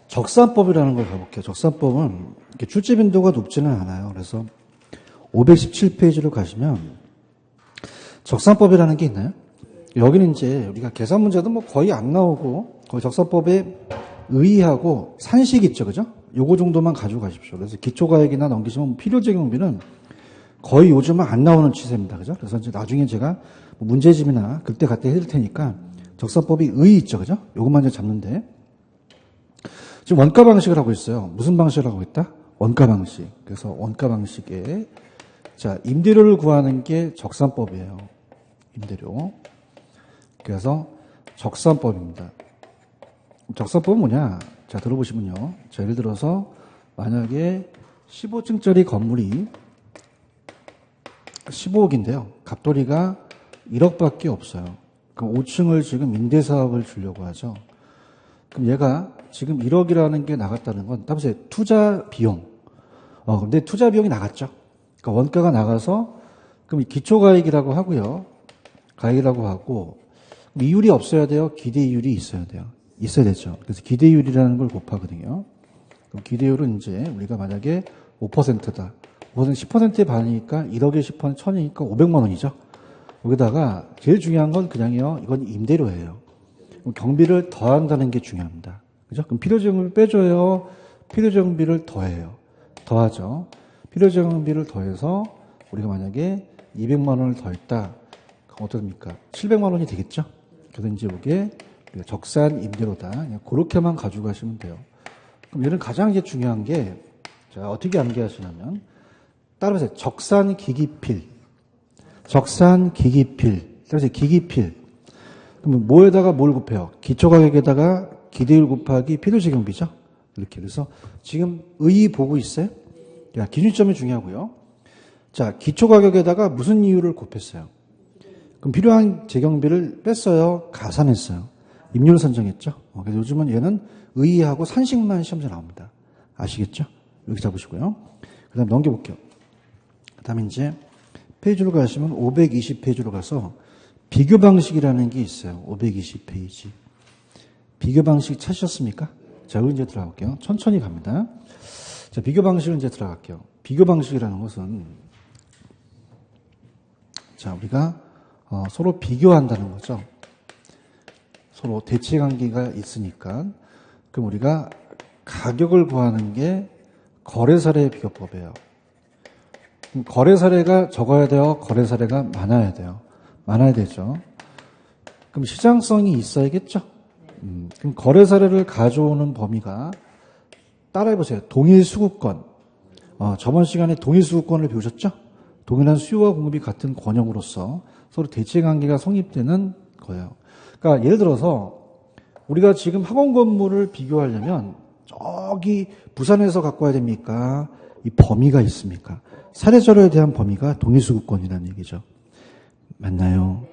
적산법이라는 걸 가볼게요. 적산법은 이렇게 출제 빈도가 높지는 않아요. 그래서 517페이지로 가시면 적산법이라는 게 있나요? 여기는 이제 우리가 계산 문제도 뭐 거의 안 나오고 거의 적산법에 의의하고 산식 있죠, 그죠? 요거 정도만 가지고 가십시오. 그래서 기초가액이나 넘기시면 필요적용비는 거의 요즘은 안 나오는 추세입니다, 그죠? 그래서 이제 나중에 제가 뭐 문제집이나 그때 갖다 해드릴 테니까 적산법이 의의 있죠, 그죠? 요것만 이제 잡는데 지금 원가 방식을 하고 있어요. 무슨 방식을 하고 있다? 원가 방식. 그래서 원가 방식에 자 임대료를 구하는 게 적산법이에요. 임대료. 그래서 적산법입니다. 적산법은 뭐냐? 자, 들어보시면요. 자, 예를 들어서 만약에 15층짜리 건물이 15억인데요. 갑돌이가 1억밖에 없어요. 그럼 5층을 지금 임대사업을 주려고 하죠. 그럼 얘가 지금 1억이라는 게 나갔다는 건 따라서 투자 비용. 근데 투자 비용이 나갔죠. 그러니까 원가가 나가서 그럼 기초가액이라고 하고요. 가액이라고 하고 이율이 없어야 돼요. 기대이율이 있어야 돼요. 있어야 되죠. 그래서 기대이율이라는 걸 곱하거든요. 그럼 기대이율은 이제 우리가 만약에 5%다. 10%의 반이니까 1억에 10%, 1000이니까 500만 원이죠. 여기다가 제일 중요한 건 그냥요. 이건 임대료예요. 그럼 경비를 더한다는 게 중요합니다. 그죠? 그럼 필요적용비를 빼줘요. 필요적용비를 더해요. 더하죠. 필요적용비를 더해서 우리가 만약에 200만 원을 더했다. 그럼 어떻습니까? 700만 원이 되겠죠? 그래서 이제 이게 적산 임대료다. 그냥 그렇게만 가지고 가시면 돼요. 그럼 얘는 가장 이제 중요한 게 제가 어떻게 암기하시냐면 따라서 적산 기기필. 적산 기기필. 따라서 기기필. 그러면 뭐에다가 뭘 곱해요? 기초가격에다가 기대율 곱하기 필요적용비죠. 이렇게. 그래서 지금 의의 보고 있어요? 야, 기준점이 중요하고요. 자, 기초가격에다가 무슨 이유를 곱했어요? 그럼 필요한 재경비를 뺐어요? 가산했어요? 임률 선정했죠? 그래서 요즘은 얘는 의의하고 산식만 시험지에 나옵니다. 아시겠죠? 여기 잡으시고요. 그 다음 넘겨볼게요. 그 다음에 이제 페이지로 가시면 520페이지로 가서 비교 방식이라는 게 있어요. 520페이지. 비교 방식 찾으셨습니까? 자, 여기 이제 들어갈게요. 천천히 갑니다. 자, 비교 방식을 이제 들어갈게요. 비교 방식이라는 것은 자, 우리가 서로 비교한다는 거죠. 서로 대치 관계가 있으니까. 그럼 우리가 가격을 구하는 게 거래사례 비교법이에요. 그럼 거래사례가 적어야 돼요? 거래사례가 많아야 돼요? 많아야 되죠. 그럼 시장성이 있어야겠죠? 그럼 거래사례를 가져오는 범위가 따라해보세요. 동일수급권. 저번 시간에 동일수급권을 배우셨죠? 동일한 수요와 공급이 같은 권역으로서 서로 대치관계가 성립되는 거예요. 그러니까 예를 들어서 우리가 지금 학원 건물을 비교하려면 저기 부산에서 갖고 와야 됩니까? 이 범위가 있습니까? 사례자료에 대한 범위가 동일수급권이라는 얘기죠. 맞나요?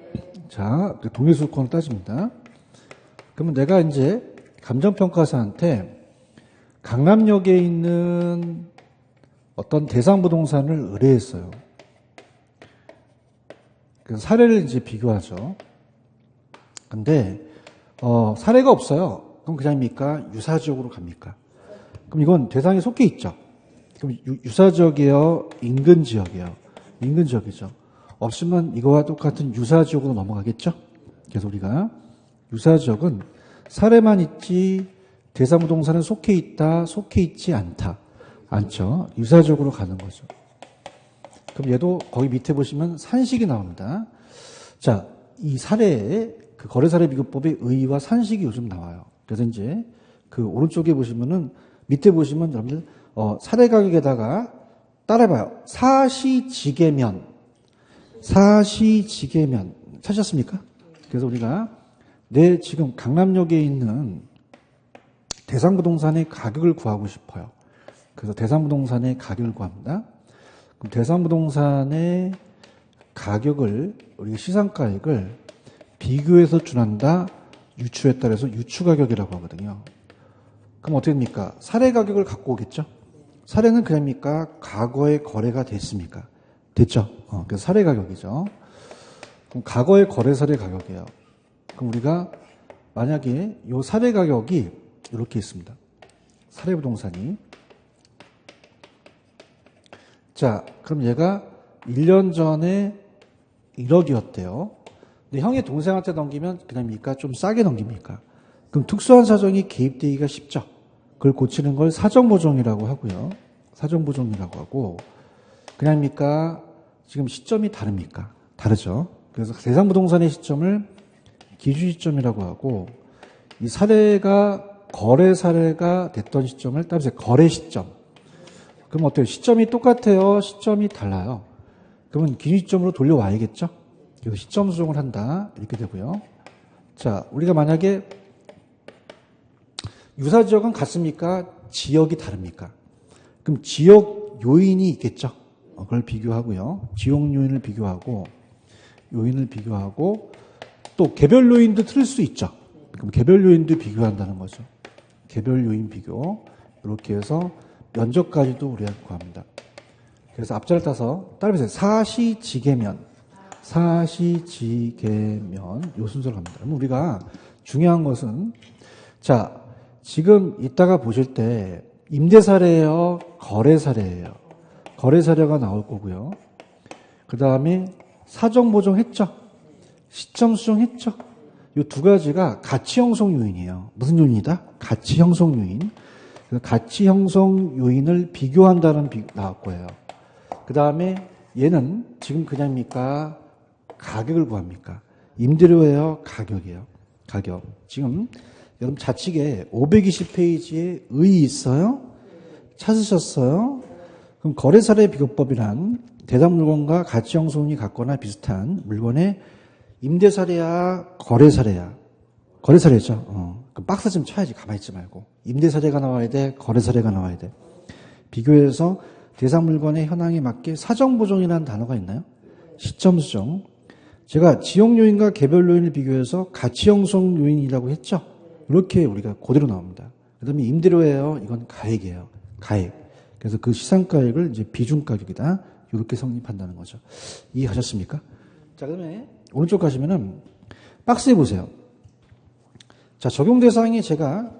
자, 동일수급권을 따집니다. 그러면 내가 이제 감정평가사한테 강남역에 있는 어떤 대상부동산을 의뢰했어요. 그래서 사례를 이제 비교하죠. 근데 사례가 없어요. 그럼 그냥입니까? 유사지역으로 갑니까? 그럼 이건 대상에 속해 있죠. 그럼 유사지역이에요? 인근 지역이에요? 인근 지역이죠. 없으면 이거와 똑같은 유사지역으로 넘어가겠죠. 그래서 우리가 유사지역은 사례만 있지 대상부동산은 속해 있다, 속해 있지 않죠. 유사지역으로 가는 거죠. 그럼 얘도 거기 밑에 보시면 산식이 나옵니다. 자, 이 사례에 그 거래사례 비교법의 의의와 산식이 요즘 나와요. 그래서 이제 그 오른쪽에 보시면은 밑에 보시면 여러분들 사례 가격에다가 따라해봐요. 사시지계면 찾으셨습니까? 그래서 우리가 지금 강남역에 있는 대상부동산의 가격을 구하고 싶어요. 그래서 대상부동산의 가격을 구합니다. 그럼 대상부동산의 가격을 우리 시상가액을 비교해서 준한다. 유추에 따라서 유추가격이라고 하거든요. 그럼 어떻게 됩니까? 사례 가격을 갖고 오겠죠? 사례는 그냥입니까? 과거에 거래가 됐습니까? 됐죠? 그래서 사례 가격이죠. 그럼 과거의 거래 사례 가격이에요. 그럼 우리가 만약에 이 사례 가격이 이렇게 있습니다. 사례부동산이. 자, 그럼 얘가 1년 전에 1억이었대요. 근데 형의 동생한테 넘기면 그냥입니까? 좀 싸게 넘깁니까? 그럼 특수한 사정이 개입되기가 쉽죠. 그걸 고치는 걸 사정보정이라고 하고요. 사정보정이라고 하고, 그냥입니까? 지금 시점이 다릅니까? 다르죠. 그래서 대상부동산의 시점을 기준시점이라고 하고, 이 사례가 거래 사례가 됐던 시점을 따라서 거래 시점. 그럼 어때요? 시점이 똑같아요? 시점이 달라요? 그러면 기준시점으로 돌려와야겠죠? 그래서 시점 수정을 한다. 이렇게 되고요. 자, 우리가 만약에 유사지역은 같습니까? 지역이 다릅니까? 그럼 지역 요인이 있겠죠? 그걸 비교하고요. 지역 요인을 비교하고, 요인을 비교하고, 또 개별 요인도 틀릴 수 있죠. 그럼 개별 요인도 비교한다는 거죠. 개별 요인 비교. 이렇게 해서 면적까지도 우리가 구합니다. 그래서 앞자를 따서 따라해보세요. 사시지계면. 사시지계면. 요 순서로 갑니다. 그럼 우리가 중요한 것은, 자, 지금 이따가 보실 때 임대 사례예요, 거래 사례예요. 거래 사례가 나올 거고요. 그 다음에 사정 보정했죠. 시점 수정했죠. 이 두 가지가 가치 형성 요인이에요. 무슨 요인이다? 가치 형성 요인. 가치 형성 요인을 비교한다는 나올 거예요. 그 다음에 얘는 지금 그냥입니까? 가격을 구합니까? 임대료예요, 가격이에요. 가격. 지금 여러분 좌측에 520페이지에 의 있어요? 찾으셨어요? 그럼 거래사례 비교법이란 대상 물건과 가치 형성이 같거나 비슷한 물건의 임대사례야, 거래사례야. 거래사례죠. 그럼 박스 좀 쳐야지. 가만히 있지 말고. 임대사례가 나와야 돼, 거래사례가 나와야 돼. 비교해서 대상 물건의 현황에 맞게 사정보정이라는 단어가 있나요? 시점 수정. 제가 지역 요인과 개별 요인을 비교해서 가치 형성 요인이라고 했죠? 이렇게 우리가 그대로 나옵니다. 그 다음에 임대료예요. 이건 가액이에요. 가액. 그래서 그 시상가액을 이제 비중가격이다. 이렇게 성립한다는 거죠. 이해하셨습니까? 자, 그 다음에 오른쪽 가시면은 박스에 보세요. 자, 적용 대상이 제가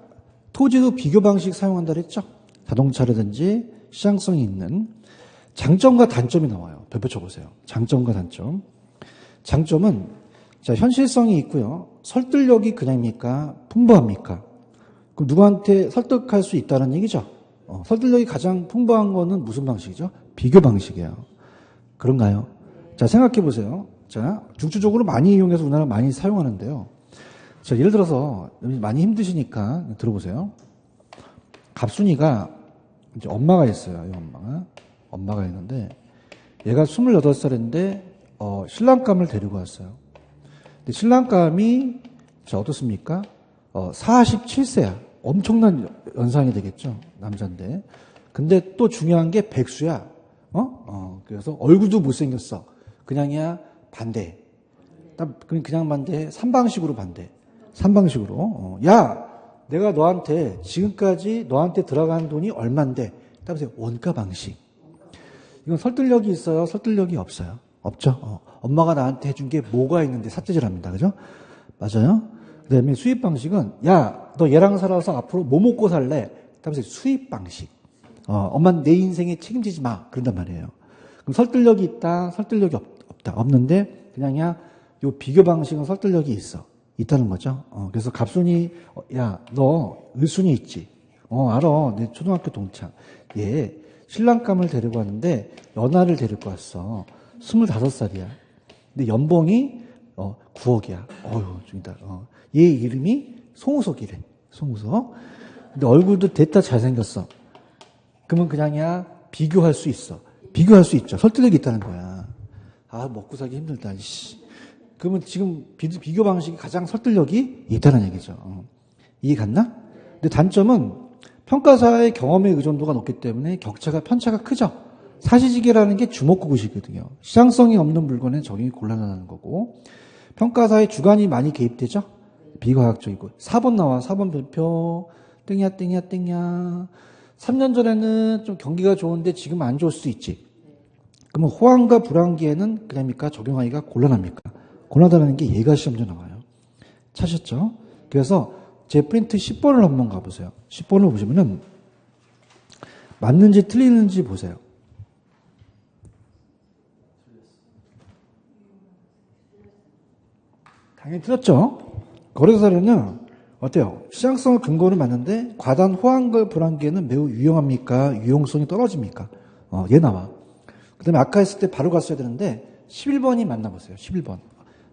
토지도 비교 방식 사용한다 그랬죠? 자동차라든지 시장성이 있는 장점과 단점이 나와요. 별표 쳐보세요. 장점과 단점. 장점은 자, 현실성이 있고요. 설득력이 그냥입니까? 풍부합니까? 그럼 누구한테 설득할 수 있다는 얘기죠? 설득력이 가장 풍부한 거는 무슨 방식이죠? 비교 방식이에요. 그런가요? 자, 생각해 보세요. 자, 중추적으로 많이 이용해서 우리나라 많이 사용하는데요. 자, 예를 들어서 많이 힘드시니까 들어보세요. 갑순이가 이제 엄마가 있어요. 이 엄마가 있는데 얘가 28살인데 신랑감을 데리고 왔어요. 근데 신랑감이 자, 어떻습니까? 47세야. 엄청난 연상이 되겠죠. 남자인데. 근데 또 중요한 게 백수야. 그래서 얼굴도 못생겼어. 그냥이야 반대. 그냥 반대. 3방식으로 반대. 3방식으로. 야, 내가 너한테 지금까지 너한테 들어간 돈이 얼만데. 따라서 원가 방식. 이건 설득력이 있어요? 설득력이 없어요? 없죠? 엄마가 나한테 해준 게 뭐가 있는데 삿대질합니다. 그죠? 맞아요? 그 다음에 수입 방식은 야, 너 얘랑 살아서 앞으로 뭐 먹고 살래? 따라서 수입 방식. 엄마는 내 인생에 책임지지 마. 그런단 말이에요. 그럼 설득력이 있다? 설득력이 없다. 없는데 그냥야 요 비교 방식은 설득력이 있다는 거죠. 그래서 갑순이 야, 너 을순이 있지? 알아. 내 초등학교 동창. 얘 신랑감을 데리고 왔는데 연하를 데리고 왔어. 25살이야. 근데 연봉이 9억이야. 중이다. 얘 이름이 송우석이래. 송우석. 근데 얼굴도 됐다 잘생겼어. 그러면 그냥이야 비교할 수 있어. 비교할 수 있죠. 설득력이 있다는 거야. 먹고 살기 힘들다. 그러면 지금 비교 방식이 가장 설득력이 있다는 얘기죠. 이해 갔나? 근데 단점은 평가사의 경험의 의존도가 높기 때문에 편차가 크죠. 사시지계라는 게 주목구구식이거든요. 시장성이 없는 물건에 적용이 곤란하다는 거고, 평가사의 주관이 많이 개입되죠. 비과학적이고. 4번 나와. 4번 별표. 땡이야. 3년 전에는 좀 경기가 좋은데 지금 안 좋을 수 있지. 그러면 호황과 불황기에는 그냥입니까? 적용하기가 곤란합니까? 곤란하다는 게 예가 시험제 나와요. 찾으셨죠? 그래서 제 프린트 10번을 한번 가보세요. 10번을 보시면은 맞는지 틀리는지 보세요. 당연히 틀렸죠. 거래소 사례는 어때요? 시장성을 근거로 맞는데 과단 호황과 불황기에는 매우 유용합니까? 유용성이 떨어집니까? 얘 나와. 그 다음에 아까 했을 때 바로 갔어야 되는데 11번이 맞나 보세요. 11번.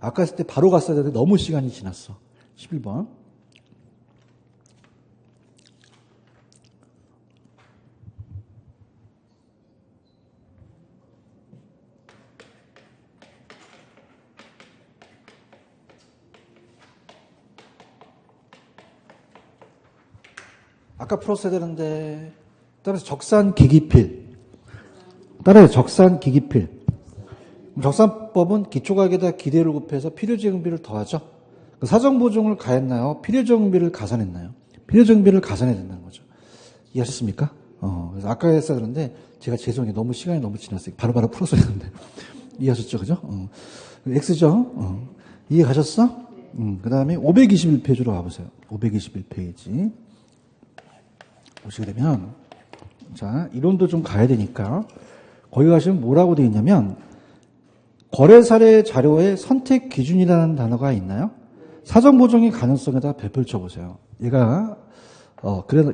아까 했을 때 바로 갔어야 되는데 너무 시간이 지났어. 11번. 아까 풀었어야 되는데 따라서 적산 기기필. 따라서 적산 기기필. 적산법은 기초가격에다 기대를 곱해서 필요재정비를 더하죠. 사정보증을 가했나요? 필요재정비를 가산했나요? 필요재정비를 가산해야 된다는 거죠. 이해하셨습니까? 그래서 아까 했어야 되는데 제가 죄송해요. 너무 시간이 너무 지났어요. 바로바로 풀었어야 되는데. 이해하셨죠? 그죠? X죠? 이해 가셨어? 그 다음에 521페이지로 와보세요. 521페이지. 보시게 되면, 자, 이론도 좀 가야 되니까, 거기 가시면 뭐라고 되어 있냐면, 거래 사례 자료에 선택 기준이라는 단어가 있나요? 사정 보정의 가능성에다 별표를 쳐보세요. 얘가,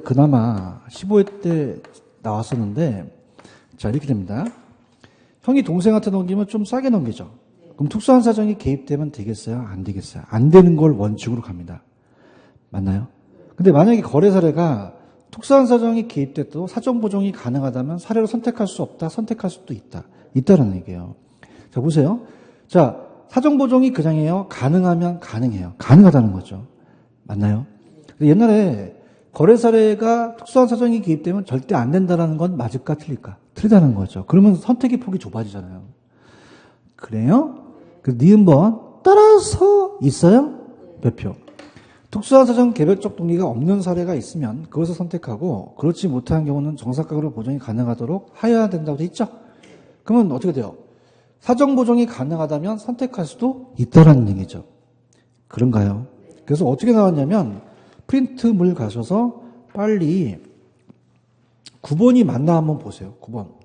그나마 15회 때 나왔었는데, 자, 이렇게 됩니다. 형이 동생한테 넘기면 좀 싸게 넘기죠. 그럼 특수한 사정이 개입되면 되겠어요? 안 되겠어요? 안 되는 걸 원칙으로 갑니다. 맞나요? 근데 만약에 거래 사례가 특수한 사정이 개입돼도 사정 보정이 가능하다면 사례로 선택할 수 없다, 선택할 수도 있다. 있다라는 얘기예요. 자, 보세요. 자, 사정 보정이 그냥이에요? 가능하면 가능해요. 가능하다는 거죠. 맞나요? 옛날에 거래 사례가 특수한 사정이 개입되면 절대 안 된다는 건 맞을까 틀릴까? 틀리다는 거죠. 그러면 선택의 폭이 좁아지잖아요. 그래요? 그 니은번 따라서 있어요? 몇 표? 특수한 사정 개별적 동기가 없는 사례가 있으면 그것을 선택하고 그렇지 못한 경우는 정상가격으로 보정이 가능하도록 하여야 된다고 돼 있죠? 그러면 어떻게 돼요? 사정 보정이 가능하다면 선택할 수도 있다라는 얘기죠. 그런가요? 그래서 어떻게 나왔냐면 프린트물 가셔서 빨리 9번이 맞나 한번 보세요. 9번.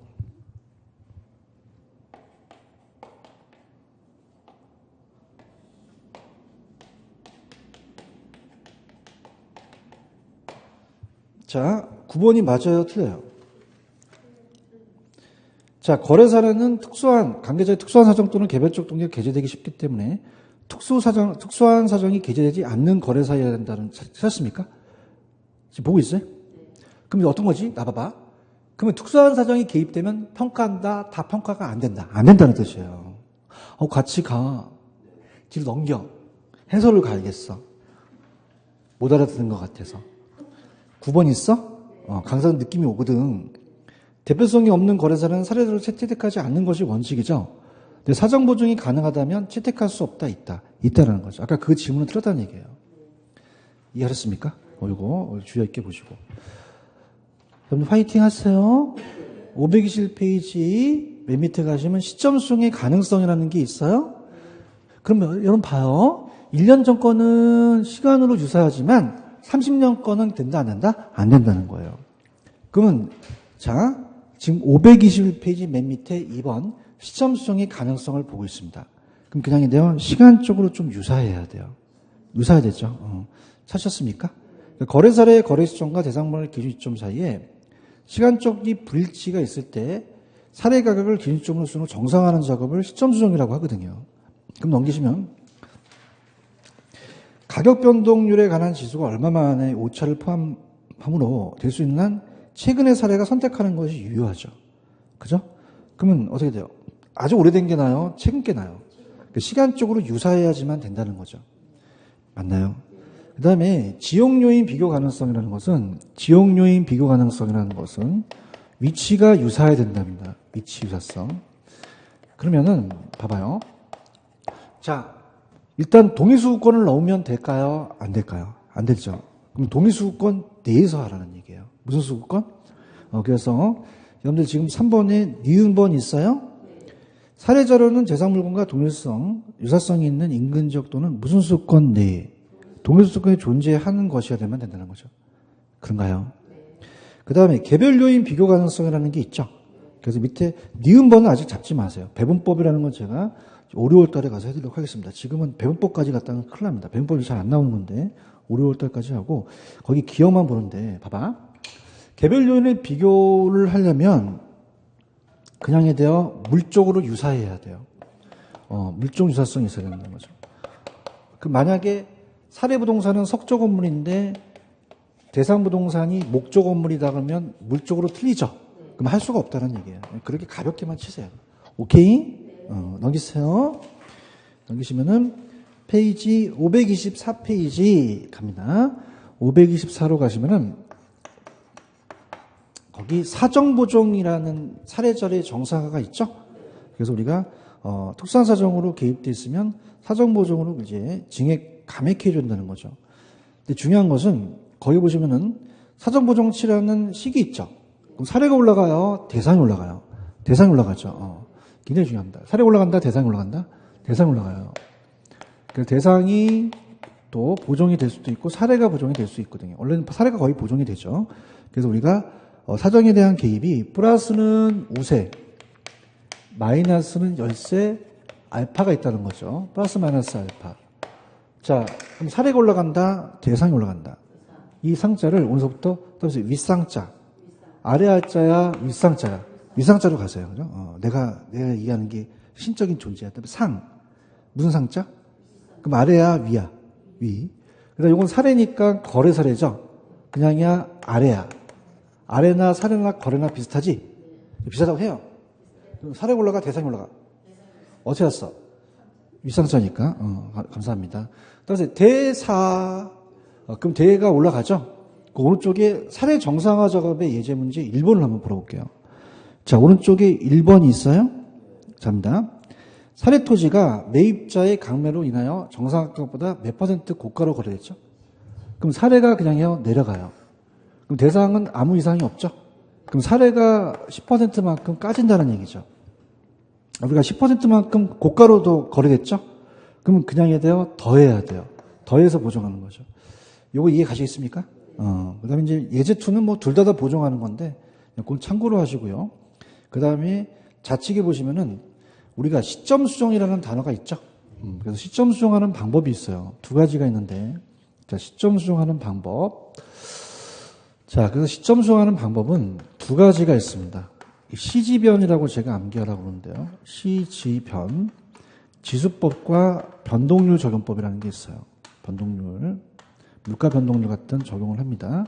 자, 9번이 맞아요? 틀려요? 자, 거래 사례는 관계자의 특수한 사정 또는 개별적 동기가 게재되기 쉽기 때문에 특수한 사정이 게재되지 않는 거래사여야 된다는, 찾았습니까? 지금 보고 있어요? 그럼 어떤 거지? 나봐봐. 그러면 특수한 사정이 개입되면 평가한다, 다 평가가 안 된다. 안 된다는 뜻이에요. 같이 가. 뒤로 넘겨. 해설을 가야겠어. 못 알아듣는 것 같아서. 9번 있어? 강사는 느낌이 오거든. 대표성이 없는 거래사는 사례로 채택하지 않는 것이 원칙이죠. 근데 사정 보증이 가능하다면 채택할 수 없다, 있다라는 거죠. 아까 그 질문은 틀렸다는 얘기예요. 이해하셨습니까? 이거 주의 있게 보시고. 여러분 화이팅 하세요. 521페이지 맨 밑에 가시면 시점수의 가능성이라는 게 있어요. 그러면 여러분 봐요. 1년 전 거는 시간으로 유사하지만 30년 거는 된다, 안 된다? 안 된다는 거예요. 그러면 자, 지금 521페이지 맨 밑에 2번 시점 수정의 가능성을 보고 있습니다. 그럼 그냥인데요. 시간적으로 좀 유사해야 돼요. 유사해야 되죠. 찾으셨습니까? 거래 사례의 거래 시점과 대상물의 기준 시점 사이에 시간적인 불일치가 있을 때 사례 가격을 기준 시점으로 쓰는 정상화하는 작업을 시점 수정이라고 하거든요. 그럼 넘기시면 가격 변동률에 관한 지수가 얼마만의 오차를 포함함으로 될 수 있는 한 최근의 사례가 선택하는 것이 유효하죠. 그죠? 그러면 어떻게 돼요? 아주 오래된 게 나요? 최근 게 나요? 시간적으로 유사해야지만 된다는 거죠. 맞나요? 그 다음에 지역요인 비교 가능성이라는 것은 위치가 유사해야 된답니다. 위치 유사성. 그러면은 봐봐요. 자, 일단 동의수급권을 넣으면 될까요? 안 될까요? 안 되죠. 그럼 동의수급권 내에서 하라는 얘기예요. 무슨 수급권? 그래서 여러분들 지금 3번에 니은번 있어요? 사례자료는 재산물건과 동일성, 유사성이 있는 인근지역 또는 무슨 수급권 내에 동일수급권이 존재하는 것이어야 되면 된다는 거죠. 그런가요? 그 다음에 개별 요인 비교 가능성이라는 게 있죠. 그래서 밑에 니은번은 아직 잡지 마세요. 배분법이라는 건 제가 5, 6월 달에 가서 해드리도록 하겠습니다. 지금은 배분법까지 갔다면 큰일 납니다. 배분법이 잘 안 나오는 건데 5, 6월 달까지 하고 거기 기억만 보는데 봐봐. 개별 요인의 비교를 하려면 그냥 해야 돼요. 물적으로 유사해야 돼요. 물적 유사성이 있어야 된다는 거죠. 그 만약에 사례부동산은 석조 건물인데 대상부동산이 목조 건물이다 그러면 물적으로 틀리죠. 그럼 할 수가 없다는 얘기예요. 그렇게 가볍게만 치세요. 오케이? 넘기세요. 넘기시면은 페이지 524페이지 갑니다. 524로 가시면은 거기 사정보정이라는 사례절의 정사가 있죠. 그래서 우리가 특수한 개입돼 있으면 사정보정으로 이제 증액 감액해 준다는 거죠. 근데 중요한 것은 거기 보시면은 사정보정치라는 식이 있죠. 그럼 사례가 올라가요? 대상이 올라가요? 대상이 올라가죠. 굉장히 중요합니다. 사례가 올라간다? 대상이 올라간다? 대상이 올라가요. 그래서 대상이 또 보정이 될 수도 있고 사례가 보정이 될 수 있거든요. 원래는 사례가 거의 보정이 되죠. 그래서 우리가 사정에 대한 개입이 플러스는 우세, 마이너스는 열세, 알파가 있다는 거죠. 플러스 마이너스 알파. 자, 그럼 사례가 올라간다? 대상이 올라간다. 이 상자를 오늘서부터 윗상자, 아래 알자야, 윗상자야. 윗상자로 가세요. 그죠? 내가 얘기하는 게 신적인 존재야. 상. 무슨 상자? 그럼 아래야, 위야. 위. 그러니까 이건 사례니까 거래 사례죠? 그냥이야, 아래야. 아래나 사례나 거래나 비슷하지? 비슷하다고 해요. 그럼 사례가 올라가, 대상이 올라가? 어떻게 했어? 윗상자니까. 감사합니다. 그래서 대사. 그럼 대가 올라가죠? 그 오른쪽에 사례 정상화 작업의 예제 문제 1번을 한번 풀어볼게요. 자, 오른쪽에 1번이 있어요. 잡니다. 사례 토지가 매입자의 강매로 인하여 정상가보다 몇 % 고가로 거래됐죠? 그럼 사례가 그냥요, 내려가요. 그럼 대상은 아무 이상이 없죠? 그럼 사례가 10%만큼 까진다는 얘기죠. 우리가 10%만큼 고가로도 거래됐죠? 그러면 그냥 해야 돼요? 더해야 돼요. 더해서 보정하는 거죠. 요거 이해 가시겠습니까? 그 다음에 이제 예제2는 뭐 둘 다 보정하는 건데, 그건 참고로 하시고요. 그 다음에 좌측에 보시면은 우리가 시점 수정이라는 단어가 있죠. 그래서 시점 수정하는 방법이 있어요. 두 가지가 있는데, 자, 시점 수정하는 방법. 자, 그래서 시점 수정하는 방법은 두 가지가 있습니다. 시지변이라고 제가 암기하라고 그러는데요. 시지변. 지수법과 변동률 적용법이라는 게 있어요. 변동률. 물가 변동률 같은 적용을 합니다.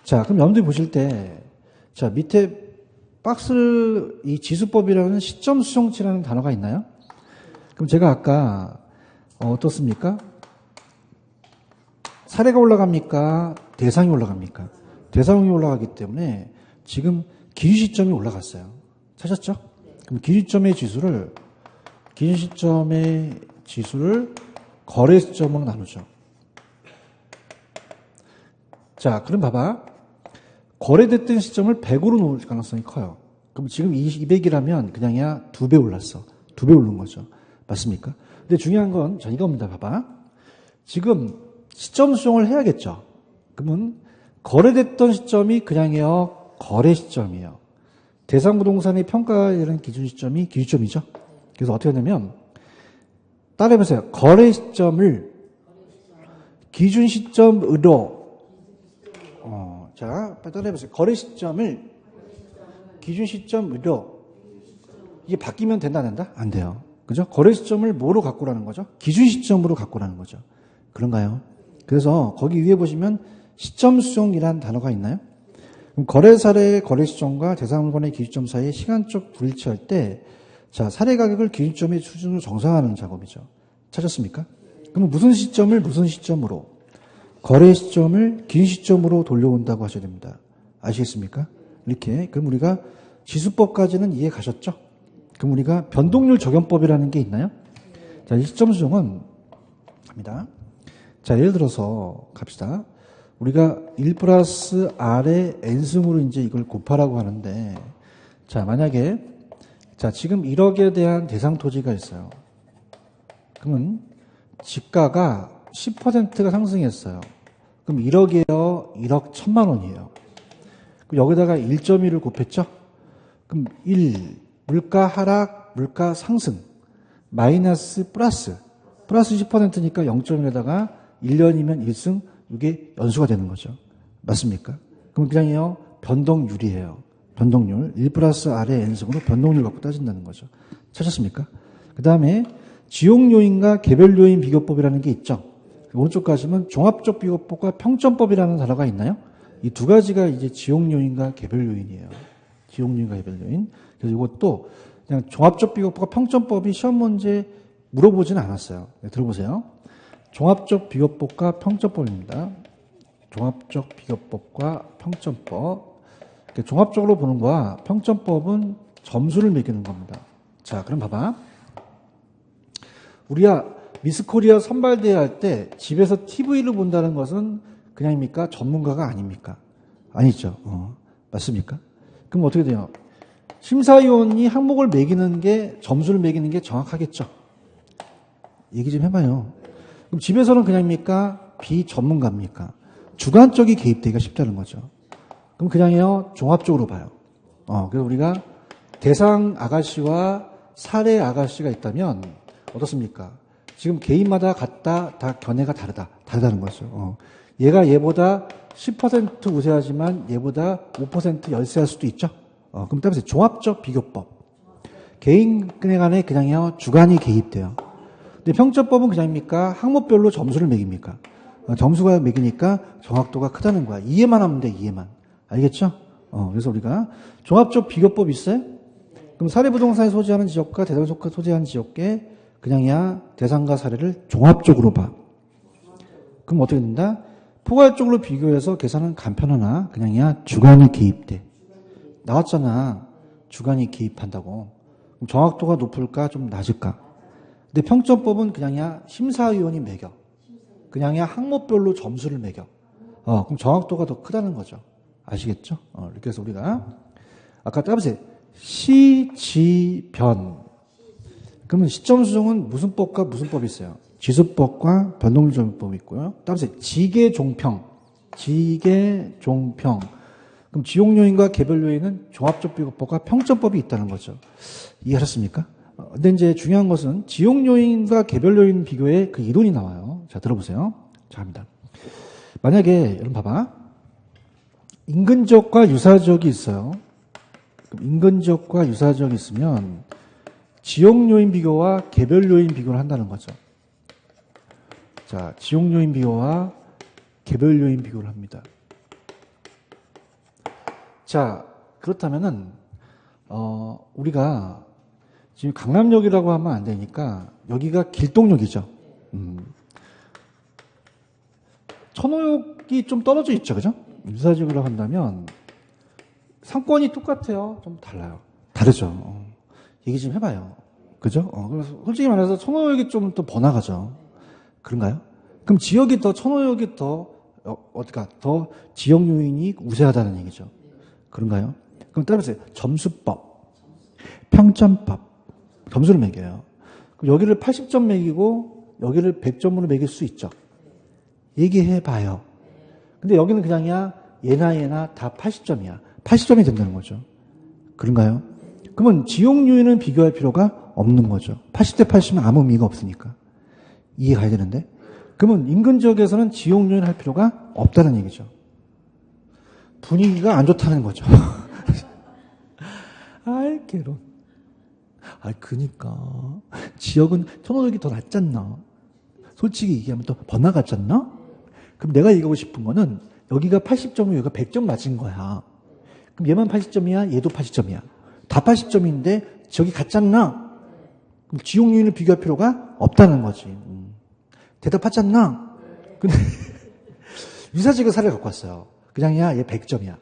자, 그럼 여러분들이 보실 때, 자, 밑에 박스, 이 지수법이라는 시점 수정치라는 단어가 있나요? 그럼 제가 아까, 어떻습니까? 사례가 올라갑니까? 대상이 올라갑니까? 대상이 올라가기 때문에 지금 기준시점이 올라갔어요. 찾았죠? 그럼 기준시점의 지수를 거래 시점으로 나누죠. 자, 그럼 봐봐. 거래됐던 시점을 100으로 놓을 가능성이 커요. 그럼 지금 200이라면 그냥이야 2배 올랐어. 2배 오른 거죠. 맞습니까? 근데 중요한 건 자, 이겁니다. 봐봐. 지금 시점 수정을 해야겠죠. 그러면 거래됐던 시점이 그냥이요 거래 시점이에요. 대상부동산의 평가되는 기준 시점이 기준점이죠. 그래서 어떻게 하냐면 따라해보세요. 거래 시점을 기준 시점으로 자, 따라해보세요. 거래 시점을 기준 시점으로 이게 바뀌면 된다 안 된다? 안 돼요. 그죠? 거래 시점을 뭐로 갖고라는 거죠? 기준 시점으로 갖고라는 거죠. 그런가요? 그래서 거기 위에 보시면 시점 수정이라는 단어가 있나요? 그럼 거래 사례의 거래 시점과 대상물건의 기준점 사이에 시간적 불일치할 때 자, 사례 가격을 기준점의 수준으로 정상화하는 작업이죠. 찾았습니까? 그럼 무슨 시점을 무슨 시점으로? 거래 시점을 기준 시점으로 돌려온다고 하셔야 됩니다. 아시겠습니까? 이렇게. 그럼 우리가 지수법까지는 이해 가셨죠? 그럼 우리가 변동률 적용법이라는 게 있나요? 자, 이 시점 수정은 갑니다. 자, 예를 들어서 갑시다. 우리가 1 플러스 R의 N승으로 이제 이걸 곱하라고 하는데, 자, 만약에, 자, 지금 1억에 대한 대상 토지가 있어요. 그러면 지가가 10%가 상승했어요. 그럼 1억이에요? 1억 1,000만 원이에요. 그럼 여기다가 1.1을 곱했죠? 그럼 1, 물가 하락, 물가 상승, 마이너스 플러스 10%니까 0.1에다가 1년이면 1승, 이게 연수가 되는 거죠. 맞습니까? 그럼 그냥요, 변동률이에요. 변동률. 1 플러스 R의 N승으로 변동률 갖고 따진다는 거죠. 찾았습니까? 그 다음에 지용요인과 개별요인 비교법이라는 게 있죠. 오른쪽 가시면 종합적 비교법과 평점법이라는 단어가 있나요? 이 두 가지가 이제 지용요인과 개별요인이에요. 지용요인과 개별요인. 그래서 이것도 그냥 종합적 비교법과 평점법이 시험 문제 물어보지는 않았어요. 네, 들어보세요. 종합적 비교법과 평점법입니다. 종합적 비교법과 평점법. 종합적으로 보는 거와 평점법은 점수를 매기는 겁니다. 자, 그럼 봐봐. 우리가 미스코리아 선발대회 할 때 집에서 TV를 본다는 것은 그냥입니까? 전문가가 아닙니까? 아니죠. 맞습니까? 그럼 어떻게 돼요? 심사위원이 항목을 매기는 게, 점수를 매기는 게 정확하겠죠? 얘기 좀 해봐요. 그럼 집에서는 그냥입니까? 비전문가입니까? 주관적이 개입되기가 쉽다는 거죠. 그럼 그냥요, 종합적으로 봐요. 그래서 우리가 대상 아가씨와 사례 아가씨가 있다면 어떻습니까? 지금 개인마다 다 견해가 다르다는 거죠. 얘가 얘보다 10% 우세하지만 얘보다 5% 열세할 수도 있죠. 그럼 따라서 종합적 비교법. 개인 간에 그냥요, 주관이 개입돼요. 근데 평점법은 그냥입니까? 항목별로 점수를 매깁니까? 점수가 매기니까 정확도가 크다는 거야. 이해만 하면 돼, 이해만. 알겠죠? 그래서 우리가 종합적 비교법 있어요? 그럼 사례부동산이 소재하는 지역과 대상소가 소재하는 지역에 그냥이야 대상과 사례를 종합적으로 봐. 그럼 어떻게 된다? 포괄적으로 비교해서 계산은 간편하나 그냥이야 주관이 개입돼. 나왔잖아. 주관이 개입한다고. 그럼 정확도가 높을까 좀 낮을까? 근데 평점법은 그냥이야 심사위원이 매겨. 그냥이야 항목별로 점수를 매겨. 그럼 정확도가 더 크다는 거죠. 아시겠죠? 이렇게 해서 우리가 아까 따보세요. 시지변. 그러면 시점 수정은 무슨 법과 무슨 법이 있어요? 지수법과 변동률정법이 있고요. 따보세요. 지계종평. 그럼 지용요인과 개별요인은 종합적 비교법과 평점법이 있다는 거죠. 이해하셨습니까? 근데 이제 중요한 것은 지용요인과 개별요인 비교에 그 이론이 나와요. 자, 들어보세요. 자, 합니다. 만약에, 여러분 봐봐. 인근지역과 유사지역이 있어요. 그럼 인근지역과 유사지역이 있으면 지역요인 비교와 개별요인 비교를 한다는 거죠. 자, 지역요인 비교와 개별요인 비교를 합니다. 자, 그렇다면은, 우리가 지금 강남역이라고 하면 안 되니까 여기가 길동역이죠. 천호역이 좀 떨어져 있죠. 그죠? 유사지역이라고 한다면 상권이 똑같아요. 좀 달라요. 다르죠. 얘기 좀 해봐요. 그죠? 그래서 솔직히 말해서 천호역이 좀 더 번화가죠. 그런가요? 그럼 지역이 더, 천호역이 더, 더 지역 요인이 우세하다는 얘기죠. 그런가요? 그럼 따라서 점수법, 평점법, 점수를 매겨요. 그럼 여기를 80점 매기고 여기를 100점으로 매길 수 있죠. 얘기해봐요. 근데 여기는 그냥이야 얘나 다 80점이야. 80점이 된다는 거죠. 그런가요? 그러면 지역요인은 비교할 필요가 없는 거죠. 80대 80은 아무 의미가 없으니까. 이해가 가야 되는데. 그러면 인근 지역에서는 지역요인 할 필요가 없다는 얘기죠. 분위기가 안 좋다는 거죠. 아이, 괴로워. 그니까. 지역은 천호역이 더 낫잖나. 솔직히 얘기하면 또 번화가잖나? 그럼 내가 얘기하고 싶은 거는 여기가 80점이고 여기가 100점 맞은 거야. 그럼 얘만 80점이야? 얘도 80점이야. 다 80점인데 저기 같잖나? 그럼 지역요인을 비교할 필요가 없다는 거지. 대답하잖나? 근데 유사지역 사례를 갖고 왔어요. 그냥이야 얘 100점이야.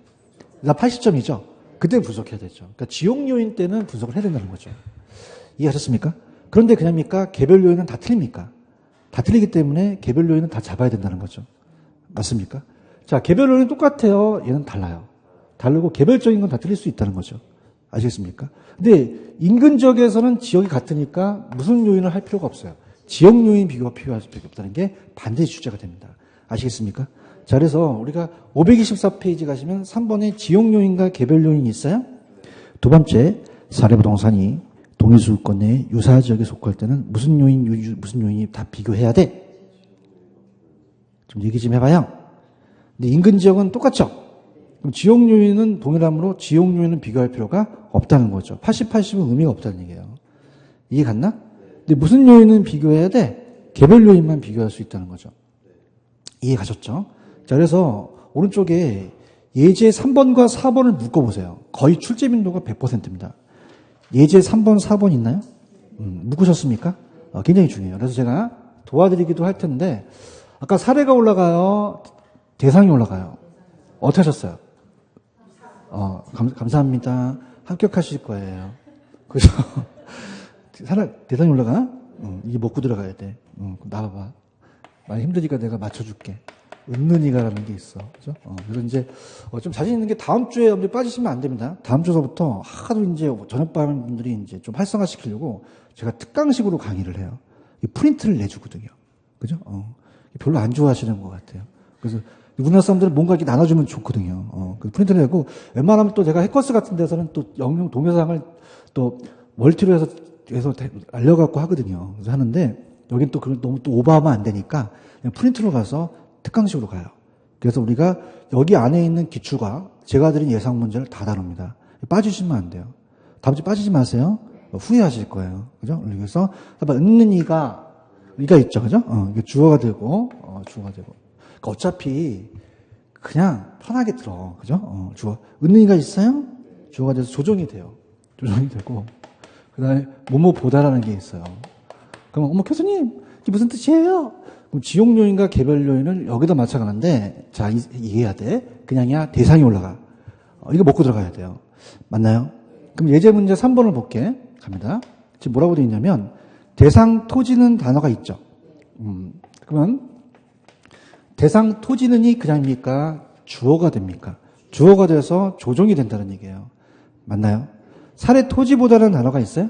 나 80점이죠? 그때는 분석해야 되죠. 그러니까 지역요인 때는 분석을 해야 된다는 거죠. 이해하셨습니까? 그런데 그냥입니까? 개별요인은 다 틀립니까? 다 틀리기 때문에 개별요인은 다 잡아야 된다는 거죠. 맞습니까? 자, 개별요인은 똑같아요. 얘는 달라요. 다르고 개별적인 건 다 틀릴 수 있다는 거죠. 아시겠습니까? 근데 인근 지역에서는 지역이 같으니까 무슨 요인을 할 필요가 없어요. 지역 요인 비교가 필요할 수밖에 없다는 게 반드시 주제가 됩니다. 아시겠습니까? 자, 그래서 우리가 524페이지 가시면 3번에 지역 요인과 개별 요인이 있어요. 두 번째, 사례부동산이 동일수급권 내에 유사 지역에 속할 때는 무슨 요인이 다 비교해야 돼? 좀 얘기 좀 해봐요. 근데 인근 지역은 똑같죠? 그럼 지역 요인은 동일하므로 지역 요인은 비교할 필요가 없다는 거죠. 80, 80은 의미가 없다는 얘기예요. 이해 갔나? 근데 무슨 요인은 비교해야 돼? 개별 요인만 비교할 수 있다는 거죠. 이해 가셨죠? 자, 그래서 오른쪽에 예제 3번과 4번을 묶어보세요. 거의 출제 빈도가 100%입니다. 예제 3번, 4번 있나요? 묶으셨습니까? 굉장히 중요해요. 그래서 제가 도와드리기도 할 텐데, 아까 사례가 올라가요? 대상이 올라가요? 어떻게 하셨어요? 감사합니다. 합격하실 거예요. 그죠? 대상이 올라가? 이게 먹고 들어가야 돼. 나와봐. 많이 힘드니까 내가 맞춰줄게. 은는이가라는 게 있어. 그죠? 그래서 이제, 좀 자신 있는 게 다음 주에 여러분들 빠지시면 안 됩니다. 다음 주서부터 하도 이제 저녁반 분들이 이제 좀 활성화 시키려고 제가 특강식으로 강의를 해요. 이 프린트를 내주거든요. 그죠? 별로 안 좋아하시는 것 같아요. 그래서 우리나라 사람들은 뭔가 이렇게 나눠주면 좋거든요. 그 프린트를 내고 웬만하면 또 제가 해커스 같은 데서는 또 영영 동영상을 또 멀티로 해서 알려갖고 하거든요. 그래서 하는데 여긴 또 너무 또 오버하면 안 되니까 그냥 프린트로 가서 특강식으로 가요. 그래서 우리가 여기 안에 있는 기출과 제가 드린 예상 문제를 다 다룹니다. 빠지시면 안 돼요. 다음 주에 빠지지 마세요. 후회하실 거예요. 그죠? 그래서 있는 이가 있죠. 그죠? 이게 주어가 되고, 주어가 되고. 그러니까 어차피 그냥 편하게 들어. 그죠? 주어. 있는 이가 있어요? 주어가 돼서 조정이 돼요. 조정이 되고. 그 다음에 뭐뭐 보다라는 게 있어요. 그럼 어머 교수님 이게 무슨 뜻이에요? 그럼 지역 요인과 개별 요인을 여기다 맞춰가는데 자 이해해야 돼. 그냥이야 대상이 올라가. 이거 먹고 들어가야 돼요. 맞나요? 그럼 예제 문제 3번을 볼게. 갑니다. 지금 뭐라고 되어 있냐면 대상 토지는 단어가 있죠. 그러면 대상 토지는이 그냥입니까? 주어가 됩니까? 주어가 돼서 조정이 된다는 얘기예요. 맞나요? 사례 토지보다라는 단어가 있어요?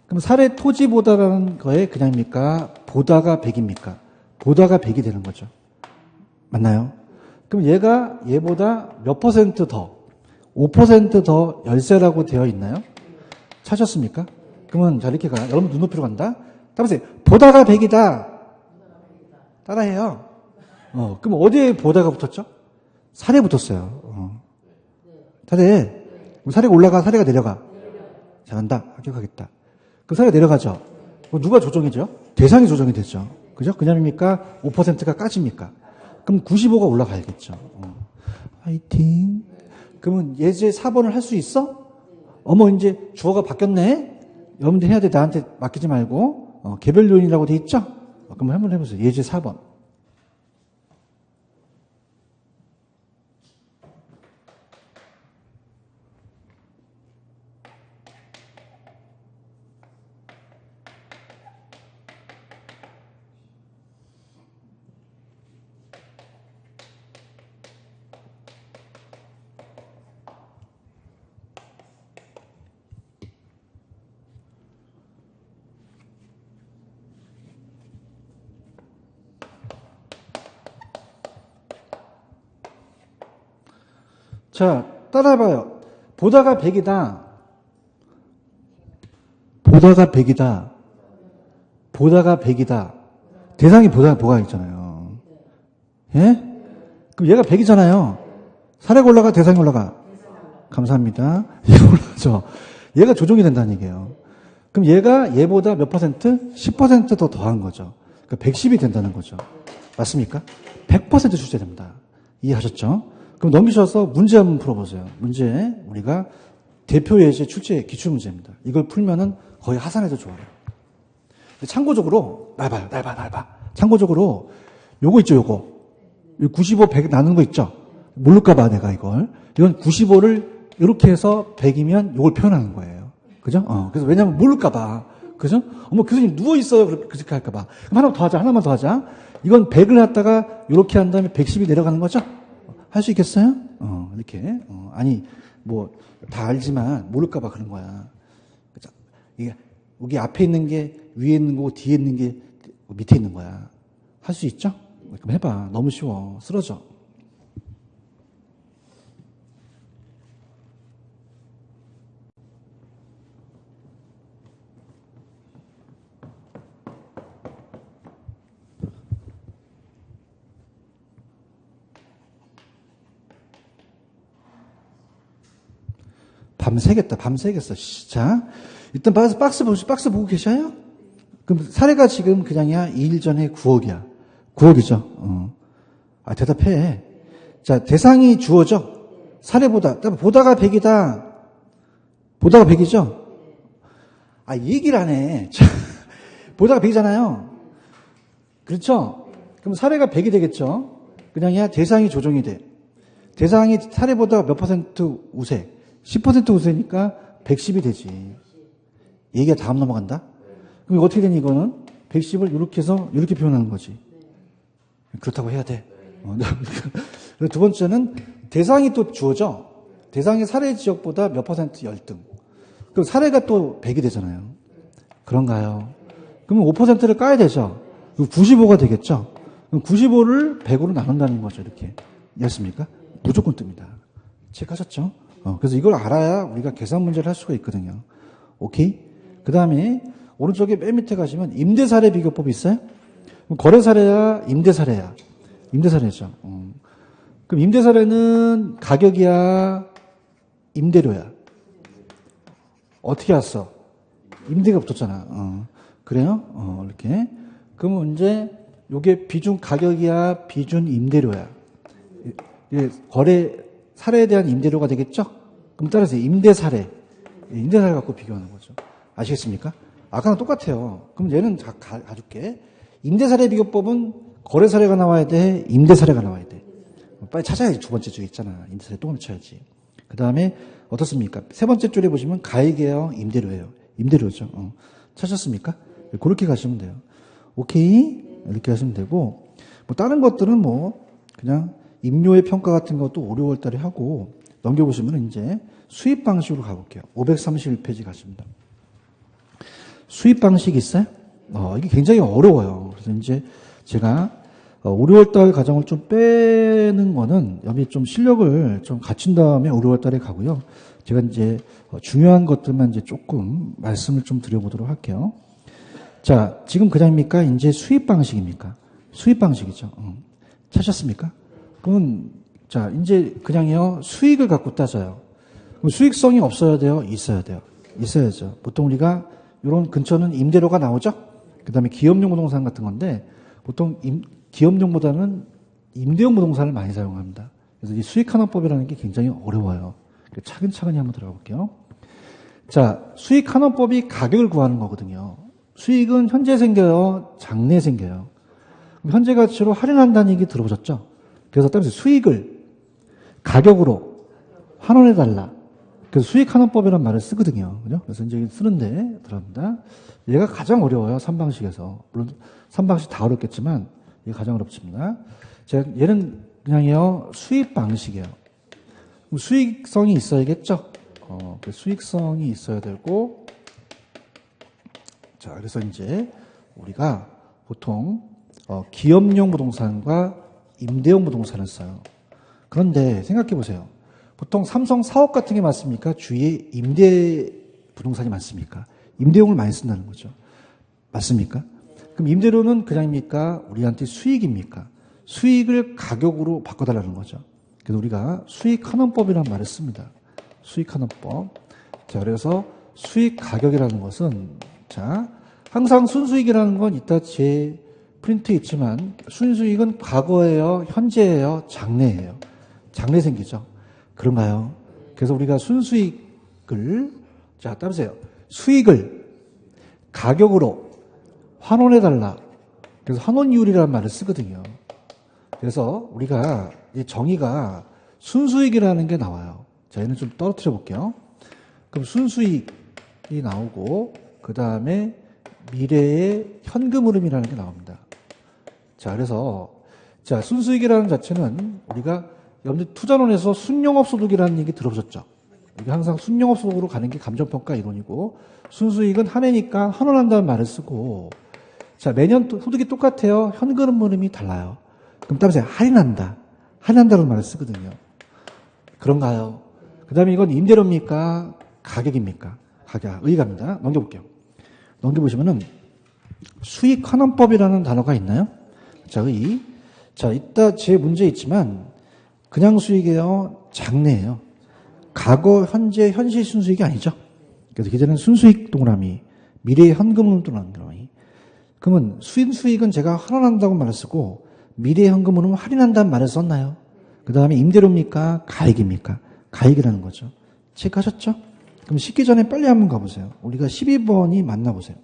그럼 사례 토지보다라는 거에 그냥입니까? 보다가 100입니까? 보다가 100이 되는 거죠. 맞나요? 그럼 얘보다 몇 퍼센트 더, 5% 더 열세라고 되어 있나요? 찾았습니까? 그러면 자 이렇게 가요. 여러분 눈높이로 간다. 따라서 보다가 100이다. 따라해요. 그럼 어디에 보다가 붙었죠? 사례 붙었어요. 사례. 사례가 올라가, 사례가 내려가. 잘한다. 합격하겠다. 그 사례가 내려가죠. 그럼 누가 조정이죠? 대상이 조정이 됐죠. 그죠? 그냥입니까? 5%가 까집니까? 그럼 95가 올라가야겠죠. 화이팅. 그러면 예제 4번을 할 수 있어? 어머, 이제 주어가 바뀌었네? 여러분들 해야 돼. 나한테 맡기지 말고. 개별 요인이라고 돼 있죠? 그럼 한번 해보세요. 예제 4번. 자, 따라해봐요. 보다가 100이다. 보다가 100이다. 보다가 100이다. 대상이 보다가 뭐가 있잖아요. 예? 그럼 얘가 100이잖아요. 사례가 올라가, 대상이 올라가. 감사합니다. 얘가 올라가죠. 얘가 조정이 된다는 얘기예요. 그럼 얘보다 몇 퍼센트? 10% 더 더한 거죠. 그러니까 110이 된다는 거죠. 맞습니까? 100% 출제됩니다. 이해하셨죠? 그럼 넘기셔서 문제 한번 풀어보세요. 문제 우리가 대표 예제 출제 기출 문제입니다. 이걸 풀면은 거의 하산해도 좋아요. 참고적으로 날 봐. 참고적으로 요거 있죠, 요거. 95, 100 나누는 거 있죠. 모를까봐 내가 이건 95를 이렇게 해서 100이면 요걸 표현하는 거예요. 그죠? 그래서 왜냐면 모를까봐. 그죠? 어머 교수님 누워 있어요. 그렇게 할까봐. 그럼 하나만 더 하자. 이건 100을 갖다가 이렇게 한 다음에 110이 내려가는 거죠. 할 수 있겠어요? 이렇게. 아니, 뭐, 다 알지만 모를까봐 그런 거야. 그죠? 이게 여기 앞에 있는 게 위에 있는 거고 뒤에 있는 게 밑에 있는 거야. 할 수 있죠? 그럼 해봐. 너무 쉬워. 쓰러져. 밤새겠다. 밤새겠어. 자, 일단 박스 보고 계셔요? 그럼 사례가 지금 그냥이야. 2일 전에 9억이야. 9억이죠. 대답해. 자, 대상이 주어져. 사례보다. 보다가 100이다. 보다가 100이죠? 얘기를 안 해. 보다가 100이잖아요. 그렇죠? 그럼 사례가 100이 되겠죠? 그냥이야. 대상이 조정이 돼. 대상이 사례보다 몇 퍼센트 우세? 10% 우세니까 110이 되지. 얘기가 다음 넘어간다? 그럼 어떻게 되니 이거는? 110을 이렇게 해서 이렇게 표현하는 거지. 그렇다고 해야 돼. 두 번째는 대상이 또 주어져. 대상이 사례 지역보다 몇 퍼센트 열등. 그럼 사례가 또 100이 되잖아요. 그런가요? 그러면 5%를 까야 되죠. 95가 되겠죠. 그럼 95를 100으로 나눈다는 거죠. 이렇게. 이해했습니까? 무조건 뜹니다. 체크하셨죠? 그래서 이걸 알아야 우리가 계산 문제를 할 수가 있거든요. 오케이? 그 다음에 오른쪽에 맨 밑에 가시면 임대사례 비교법이 있어요? 거래사례야? 임대사례야? 임대사례죠. 그럼 임대사례는 가격이야? 임대료야? 어떻게 왔어? 임대가 붙었잖아. 그래요? 이렇게. 그러면 이제 요게 비준 가격이야? 비준 임대료야? 거래 사례에 대한 임대료가 되겠죠? 그럼 따라서 임대사례 갖고 비교하는 거죠. 아시겠습니까? 아까랑 똑같아요. 그럼 얘는 가줄게. 임대사례 비교법은 거래사례가 나와야 돼? 임대사례가 나와야 돼? 빨리 찾아야지. 두 번째 줄에 있잖아. 임대사례 또 쳐야지. 그 다음에 어떻습니까? 세 번째 줄에 보시면 가액이에요? 임대료예요? 임대료죠. 찾았습니까? 그렇게 가시면 돼요. 오케이? 이렇게 하시면 되고, 다른 것들은 그냥 임료의 평가 같은 것도 5, 6월 달에 하고, 넘겨보시면 이제 수입 방식으로 가볼게요. 531페이지 가십니다. 수입 방식이 있어요? 이게 굉장히 어려워요. 그래서 이제 제가 5, 6월 달 과정을 좀 빼는 거는 여기 좀 실력을 좀 갖춘 다음에 5, 6월 달에 가고요. 제가 이제 중요한 것들만 이제 조금 말씀을 좀 드려보도록 할게요. 자, 지금 그냥입니까? 이제 수입 방식입니까? 수입 방식이죠. 찾았습니까? 그러면 자, 이제 그냥요 수익을 갖고 따져요. 그럼 수익성이 없어야 돼요? 있어야 돼요? 있어야죠. 보통 우리가 이런 근처는 임대료가 나오죠? 그 다음에 기업용 부동산 같은 건데 보통 기업용보다는 임대용 부동산을 많이 사용합니다. 그래서 이 수익환원법이라는 게 굉장히 어려워요. 차근차근히 한번 들어가 볼게요. 자, 수익환원법이 가격을 구하는 거거든요. 수익은 현재 생겨요? 장래 생겨요? 현재 가치로 할인한다는 얘기 들어보셨죠? 그래서 따라서 수익을 가격으로 환원해달라. 그래서 수익환원법이라는 말을 쓰거든요. 그죠? 그래서 이제 쓰는데 들어갑니다. 얘가 가장 어려워요. 3방식에서. 물론 3방식 다 어렵겠지만 이게 가장 어렵습니다. 얘는 그냥요 수입 방식이에요. 수익성이 있어야겠죠? 수익성이 있어야 되고, 자, 그래서 이제 우리가 보통 기업용 부동산과 임대용 부동산을 써요. 그런데 생각해 보세요. 보통 삼성 사업 같은 게 많습니까? 주위에 임대 부동산이 많습니까? 임대용을 많이 쓴다는 거죠. 맞습니까? 그럼 임대료는 그냥입니까? 우리한테 수익입니까? 수익을 가격으로 바꿔달라는 거죠. 그래서 우리가 수익환원법이라는 말을 씁니다. 수익환원법. 자, 그래서 수익 가격이라는 것은, 자, 항상 순수익이라는 건 이따 제 프린트에 있지만, 순수익은 과거예요? 현재예요? 장래예요? 장래 생기죠? 그런가요? 그래서 우리가 순수익을, 자, 따보세요. 수익을 가격으로 환원해달라. 그래서 환원이율이라는 말을 쓰거든요. 그래서 우리가 이 정의가 순수익이라는 게 나와요. 자, 얘는 좀 떨어뜨려 볼게요. 그럼 순수익이 나오고, 그 다음에 미래의 현금 흐름이라는 게 나옵니다. 자, 그래서, 자, 순수익이라는 자체는 우리가 여러분들 투자론에서 순영업 소득이라는 얘기 들어보셨죠? 이게 항상 순영업 속으로 가는 게 감정평가 이론이고, 순수익은 한 해니까 환원한다는 말을 쓰고, 자, 매년 소득이 똑같아요. 현금 흐름이 달라요. 그럼 따라서 할인한다. 할인한다는 말을 쓰거든요. 그런가요? 그 다음에 이건 임대료입니까? 가격입니까? 가격. 의갑니다. 넘겨볼게요. 넘겨보시면은 수익환원법이라는 단어가 있나요? 자, 자, 이따 제 문제 있지만 그냥 수익이에요? 장래예요? 과거, 현재, 현실 순수익이 아니죠? 그래서 기재는 순수익 동그라미, 미래의 현금흐름 동그라미. 그러면 수익은 제가 환원한다고 말을 쓰고 미래의 현금흐름은 할인한다는 말을 썼나요? 그 다음에 임대료입니까? 가액입니까? 가액이라는 거죠. 체크하셨죠? 그럼 씻기 전에 빨리 한번 가보세요. 우리가 12번이 맞나 보세요.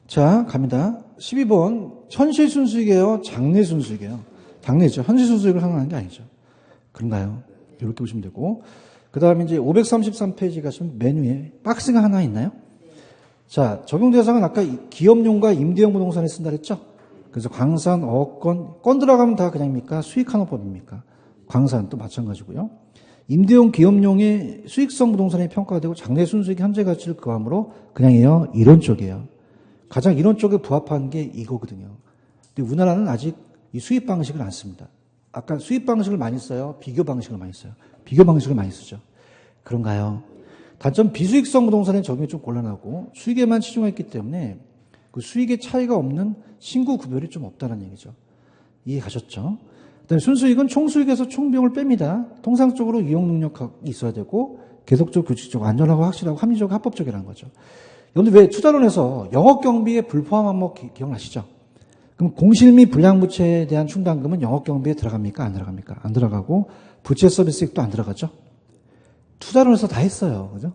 자, 갑니다. 12번. 현실 순수익이에요? 장래 순수익이에요? 장래죠. 현실 순수익을 환원하는 게 아니죠. 그런가요? 이렇게 보시면 되고. 그 다음에 이제 533페이지 가시면 메뉴에 박스가 하나 있나요? 자, 적용 대상은 아까 기업용과 임대용 부동산에 쓴다 그랬죠? 그래서 광산, 어권, 건 들어가면 다 그냥입니까? 수익환원법입니까? 광산 또 마찬가지고요. 임대용, 기업용의 수익성 부동산이 평가가 되고 장래 순수익 현재 가치를 구함으로 그냥이에요. 이론 쪽이에요. 가장 이론 쪽에 부합한 게 이거거든요. 근데 우리나라는 아직 이 수입 방식을 안 씁니다. 아까 수입 방식을 많이 써요? 비교 방식을 많이 써요? 비교 방식을 많이 쓰죠. 그런가요? 단점 비수익성 부동산의 적용이 좀 곤란하고 수익에만 치중했기 때문에 그 수익의 차이가 없는 신구 구별이 좀 없다는 얘기죠. 이해 가셨죠? 그다음에 순수익은 총수익에서 총비용을 뺍니다. 통상적으로 이용 능력이 있어야 되고 계속적, 규칙적, 안전하고 확실하고 합리적, 합법적이라는 거죠. 여러분들 왜 투자론에서 영업경비에 불포함 항목 기억나시죠? 그럼 공실 및 불량부채에 대한 충당금은 영업경비에 들어갑니까? 안 들어갑니까? 안 들어가고 부채 서비스액도 안 들어가죠? 투자론에서 다 했어요. 그죠?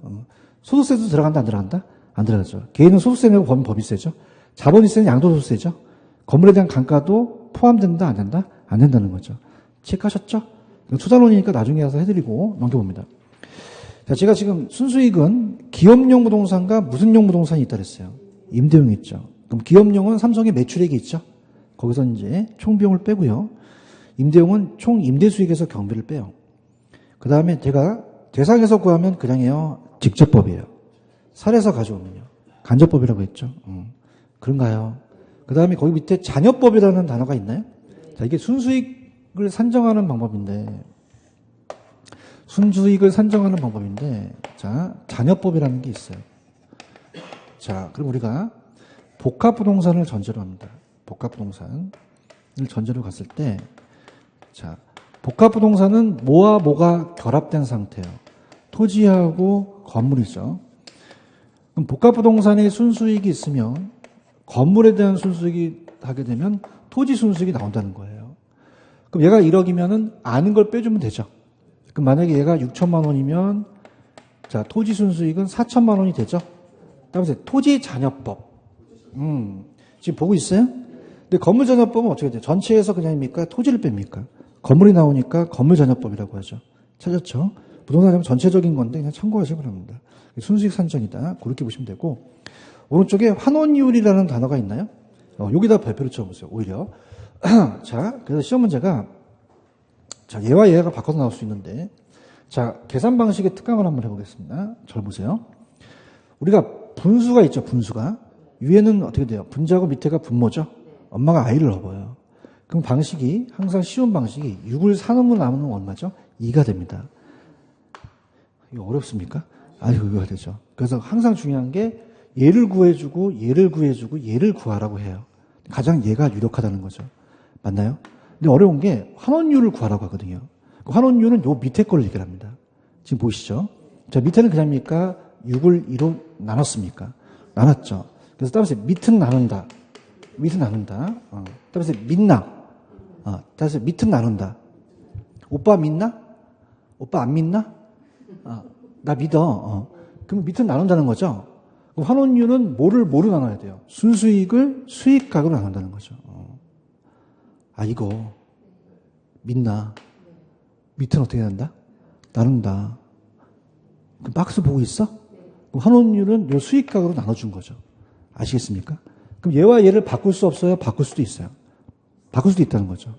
소득세도 들어간다, 안 들어간다? 안 들어가죠. 개인은 소득세 내고 법인세죠. 자본이세는 양도소득세죠. 건물에 대한 감가도 포함된다, 안 된다? 안 된다는 거죠. 체크하셨죠? 투자론이니까 나중에 와서 해드리고 넘겨봅니다. 자, 제가 지금 순수익은 기업용 부동산과 무슨 용 부동산이 있다 그랬어요? 임대용이 있죠. 그럼 기업용은 삼성의 매출액이 있죠. 거기서 이제 총 비용을 빼고요. 임대용은 총 임대 수익에서 경비를 빼요. 그 다음에 제가 대상에서 구하면 그냥이에요. 직접법이에요. 살에서 가져오면요. 간접법이라고 했죠. 그런가요? 그 다음에 거기 밑에 잔여법이라는 단어가 있나요? 자, 이게 순수익을 산정하는 방법인데, 자, 잔여법이라는 게 있어요. 자, 그럼 우리가 복합부동산을 전제로 합니다. 복합부동산을 전제로 갔을 때, 자, 복합부동산은 뭐와 뭐가 결합된 상태예요. 토지하고 건물이죠. 그럼 복합부동산의 순수익이 있으면 건물에 대한 순수익이 하게 되면 토지 순수익이 나온다는 거예요. 그럼 얘가 1억이면은 아는 걸 빼주면 되죠. 그럼 만약에 얘가 6천만 원이면 자, 토지 순수익은 4천만 원이 되죠. 따라서 토지 잔여법. 지금 보고 있어요? 근데 건물 잔여법은 어떻게 돼요? 전체에서 그냥입니까? 토지를 뺍니까? 건물이 나오니까 건물 잔여법이라고 하죠. 찾았죠? 부동산 잔여법 전체적인 건데 그냥 참고하시기 바랍니다. 순수익 산정이다. 그렇게 보시면 되고 오른쪽에 환원율이라는 단어가 있나요? 여기다 발표를 쳐보세요. 오히려. 자, 그래서 시험 문제가 자, 얘와 얘가 바꿔서 나올 수 있는데 자, 계산 방식의 특강을 한번 해보겠습니다. 잘 보세요. 우리가 분수가 있죠. 분수가. 위에는 어떻게 돼요? 분자고 밑에가 분모죠. 엄마가 아이를 업어요. 그럼 방식이 항상 쉬운 방식이 6을 4놈으로 나누면 얼마죠? 2가 됩니다. 이거 어렵습니까? 아유, 이거 되죠. 그래서 항상 중요한 게 얘를 구해주고 얘를 구해주고 얘를 구하라고 해요. 가장 얘가 유력하다는 거죠. 맞나요? 근데 어려운 게 환원율을 구하라고 하거든요. 그 환원율은 요 밑에 걸 얘기를 합니다. 지금 보시죠. 자, 밑에는 그냥입니까? 6을 2로 나눴습니까? 나눴죠. 그래서 따라서 밑은 나눈다. 밑은 나눈다. 따라서 믿나? 따라서 밑은 나눈다. 오빠 믿나? 오빠 안 믿나? 나 믿어. 그럼 밑은 나눈다는 거죠. 그럼 환원율은 뭐로 나눠야 돼요? 순수익을 수익각으로 나눈다는 거죠. 이거 믿나? 밑은 어떻게 한다? 나눈다. 그럼 박스 보고 있어? 그럼 환원율은 요 수익각으로 나눠준 거죠. 아시겠습니까? 그럼 얘와 얘를 바꿀 수 없어요? 바꿀 수도 있어요. 바꿀 수도 있다는 거죠.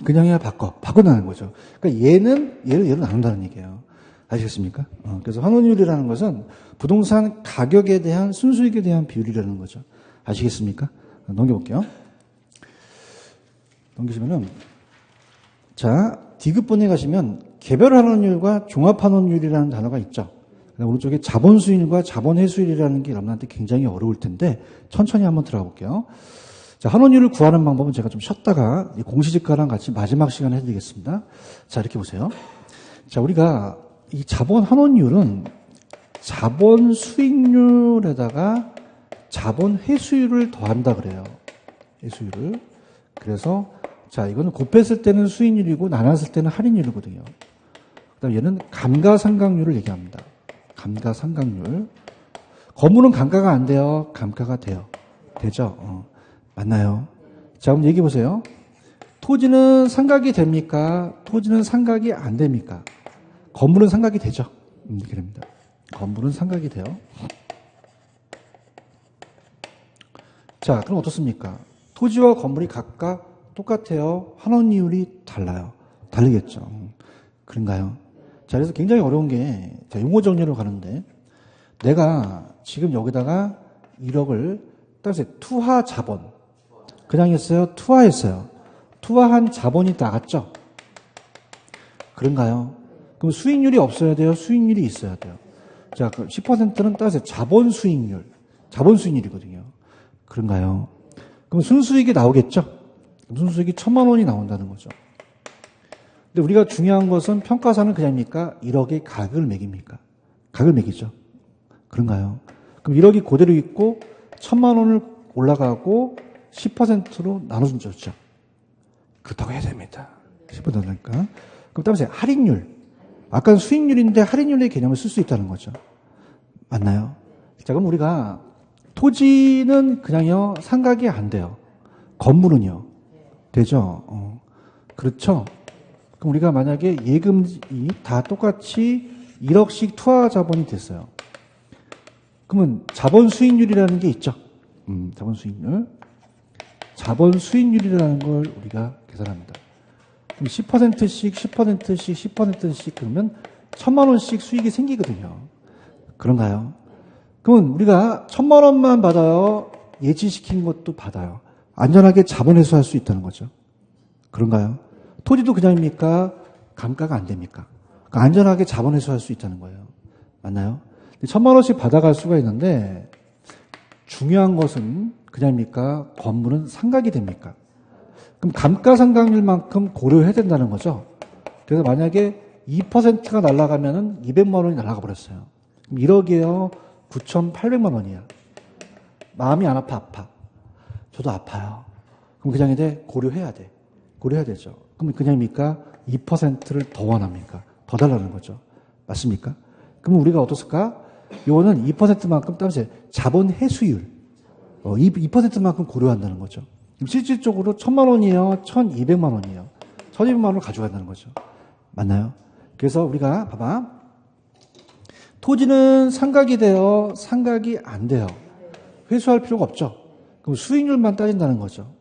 그냥 해야 바꿔나는 거죠. 그러니까 얘를 나눈다는 얘기예요. 아시겠습니까? 그래서 환원율이라는 것은 부동산 가격에 대한 순수익에 대한 비율이라는 거죠. 아시겠습니까? 넘겨볼게요. 넘기시면은, 자, D급본에 가시면 개별 환원율과 종합 환원율이라는 단어가 있죠. 오른쪽에 자본 수익률과 자본 회수율이라는 게 여러분한테 굉장히 어려울 텐데 천천히 한번 들어가 볼게요. 자, 환원율을 구하는 방법은 제가 좀 쉬었다가 공시지가랑 같이 마지막 시간에 해드리겠습니다. 자, 이렇게 보세요. 자, 우리가 이 자본 환원율은 자본 수익률에다가 자본 회수율을 더한다 그래요. 회수율을. 그래서 자, 이거는 곱했을 때는 수익률이고 나눴을 때는 할인율이거든요. 그다음 얘는 감가상각률을 얘기합니다. 감가상각률. 건물은 감가가 안 돼요? 감가가 돼요. 되죠? 맞나요? 자, 그럼 얘기해 보세요. 토지는 상각이 됩니까? 토지는 상각이 안 됩니까? 건물은 상각이 되죠? 이렇게 됩니다. 건물은 상각이 돼요. 자, 그럼 어떻습니까? 토지와 건물이 각각 똑같아요? 환원이율이 달라요? 다르겠죠? 그런가요? 자, 그래서 굉장히 어려운 게, 자, 용어 정리로 가는데, 내가 지금 여기다가 1억을, 따라서 투하 자본. 그냥 했어요? 투하했어요. 투하한 자본이 나갔죠? 그런가요? 그럼 수익률이 없어야 돼요? 수익률이 있어야 돼요? 자, 10%는 따라서 자본 수익률. 자본 수익률이거든요. 그런가요? 그럼 순수익이 나오겠죠? 순수익이 1,000만 원이 나온다는 거죠. 근데 우리가 중요한 것은 평가사는 그냥입니까? 1억의 가격을 매깁니까? 가격을 매기죠. 그런가요? 그럼 1억이 그대로 있고 1,000만 원을 올라가고 10%로 나눠준죠. 그렇다고 해야 됩니다. 10%니까. 그럼 따라서 할인율. 아까는 수익률인데 할인율의 개념을 쓸 수 있다는 거죠. 맞나요? 자, 그럼 우리가 토지는 그냥요 상각이 안 돼요. 건물은요 되죠. 그렇죠. 그럼 우리가 만약에 예금이 다 똑같이 1억씩 투하 자본이 됐어요. 그러면 자본 수익률이라는 게 있죠. 자본 수익률. 자본 수익률이라는 걸 우리가 계산합니다. 그럼 10%씩 10%씩 10%씩 그러면 1,000만 원씩 수익이 생기거든요. 그런가요? 그러면 우리가 1,000만 원만 받아요? 예치시킨 것도 받아요. 안전하게 자본 회수할 수 있다는 거죠. 그런가요? 토지도 그냥입니까? 감가가 안 됩니까? 그러니까 안전하게 자본 회수할 수 있다는 거예요. 맞나요? 1,000만 원씩 받아갈 수가 있는데 중요한 것은 그냥입니까? 건물은 상각이 됩니까? 그럼 감가상각률만큼 고려해야 된다는 거죠. 그래서 만약에 2%가 날아가면은 200만 원이 날아가 버렸어요. 그럼 1억이에요. 9,800만 원이야. 마음이 안 아파? 저도 아파요. 그럼 그냥 이제 고려해야 돼. 고려해야 되죠. 그럼 그냥입니까? 2%를 더 원합니까? 더 달라는 거죠. 맞습니까? 그럼 우리가 어떻을까? 요거는 2%만큼 따라서 자본 회수율. 2%만큼 고려한다는 거죠. 그럼 실질적으로 1,000만 원이에요? 1,200만 원이에요? 1,200만 원을 가져간다는 거죠. 맞나요? 그래서 우리가 봐봐. 토지는 상각이 돼요? 상각이 안 돼요? 회수할 필요가 없죠. 그럼 수익률만 따진다는 거죠.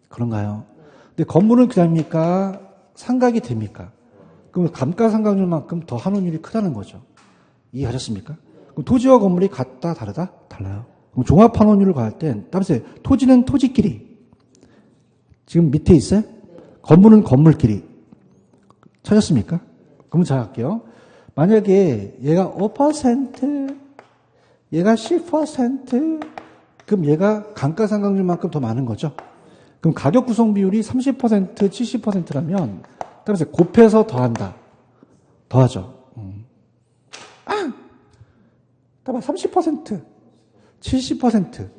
그런가요? 근데 건물은 그냥입니까? 상각이 됩니까? 그럼 감가상각률만큼 더 환원율이 크다는 거죠. 이해하셨습니까? 그럼 토지와 건물이 같다, 다르다? 달라요. 그럼 종합환원율을 가할 땐, 따라서 토지는 토지끼리. 지금 밑에 있어요? 건물은 건물끼리. 찾았습니까? 그럼 잘 할게요. 만약에 얘가 5%, 얘가 10%, 그럼 얘가 감가상각률만큼 더 많은 거죠. 그럼 가격 구성 비율이 30%, 70%라면 따라서 곱해서 더한다. 더하죠. 봐봐, 30%, 70%.